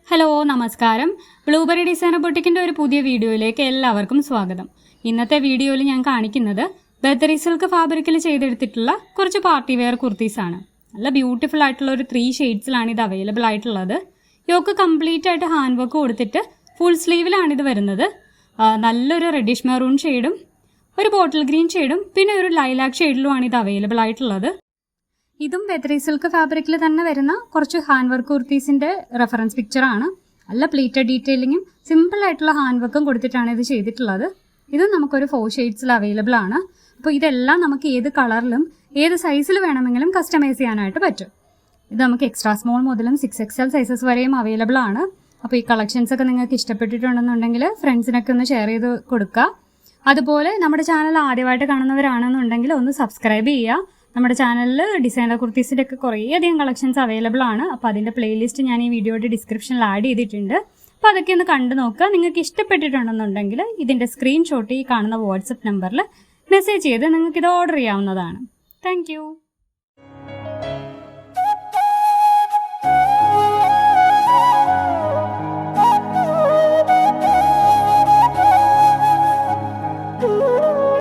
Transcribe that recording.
Hello നമസ്കാരം. Blueberry designer ബൊട്ടിക്കിന്റെ ഒരു പുതിയ വീഡിയോയിലേക്ക് എല്ലാവർക്കും സ്വാഗതം. ഇന്നത്തെ വീഡിയോയിൽ ഞാൻ കാണിക്കുന്നത് ബദറി സിൽക്ക് ഫാബ്രിക്കിൽ ചെയ്തെടുത്തിട്ടുള്ള കുറച്ച് പാർട്ടി വെയർ കുർത്തീസ് ആണ്. നല്ല ബ്യൂട്ടിഫുൾ ആയിട്ടുള്ള ഒരു 3 ഷെയ്ഡ്സിലാണ് ഇത് അവൈലബിൾ ആയിട്ടുള്ളത്. യോക്ക് കംപ്ലീറ്റ് ആയിട്ട് ഹാൻഡ് വർക്ക് കൊടുത്തിട്ട് ഫുൾ സ്ലീവിലാണ് ഇത് വരുന്നത്. നല്ലൊരു റെഡിഷ് മെറൂൺ ഷെയ്ഡും ഒരു ബോട്ടിൽ ഗ്രീൻ ഷെയ്ഡും പിന്നെ ഒരു ലൈലാക്ക് ഷെയ്ഡിലുമാണ് ഇത് അവൈലബിൾ ആയിട്ടുള്ളത്. ഇതും ബദറി സിൽക്ക് ഫാബ്രിക്കിൽ തന്നെ വരുന്ന കുറച്ച് ഹാൻഡ് വർക്ക് കുർത്തീസിന്റെ റെഫറൻസ് പിക്ചർ ആണ്. നല്ല പ്ലീറ്റഡ് ഡീറ്റെയിലിങ്ങും സിമ്പിൾ ആയിട്ടുള്ള ഹാൻഡ് വർക്കും കൊടുത്തിട്ടാണ് ഇത് ചെയ്തിട്ടുള്ളത്. ഇത് നമുക്കൊരു 4 ഷെയ്ഡ്സിൽ അവൈലബിൾ ആണ്. അപ്പോൾ ഇതെല്ലാം നമുക്ക് ഏത് കളറിലും ഏത് സൈസിൽ വേണമെങ്കിലും കസ്റ്റമൈസ് ചെയ്യാനായിട്ട് പറ്റും. ഇത് നമുക്ക് എക്സ്ട്രാ സ്മോൾ മുതലും 6XL സൈസസ് വരെയും അവൈലബിൾ ആണ്. അപ്പോൾ ഈ കളക്ഷൻസ് ഒക്കെ നിങ്ങൾക്ക് ഇഷ്ടപ്പെട്ടിട്ടുണ്ടെന്നുണ്ടെങ്കിൽ ഫ്രണ്ട്സിനൊക്കെ ഒന്ന് ഷെയർ ചെയ്ത് കൊടുക്കുക. അതുപോലെ നമ്മുടെ ചാനൽ ആദ്യമായിട്ട് കാണുന്നവരാണെന്നുണ്ടെങ്കിൽ ഒന്ന് സബ്സ്ക്രൈബ് ചെയ്യുക. നമ്മുടെ ചാനലിൽ ഡിസൈനർ കുർത്തീസിൻ്റെ ഒക്കെ കുറേയധികം കളക്ഷൻസ് അവൈലബിൾ ആണ്. അപ്പോൾ അതിൻ്റെ പ്ലേലിസ്റ്റ് ഞാൻ ഈ വീഡിയോയുടെ ഡിസ്ക്രിപ്ഷനിൽ ആഡ് ചെയ്തിട്ടുണ്ട്. അപ്പോൾ അതൊക്കെ ഒന്ന് കണ്ടു നോക്കുക. നിങ്ങൾക്ക് ഇഷ്ടപ്പെട്ടിട്ടുണ്ടെന്നുണ്ടെങ്കിൽ ഇതിൻ്റെ സ്ക്രീൻഷോട്ട് ഈ കാണുന്ന വാട്സപ്പ് നമ്പറിൽ മെസ്സേജ് ചെയ്ത് നിങ്ങൾക്ക് ഇത് ഓർഡർ ചെയ്യാവുന്നതാണ്. താങ്ക്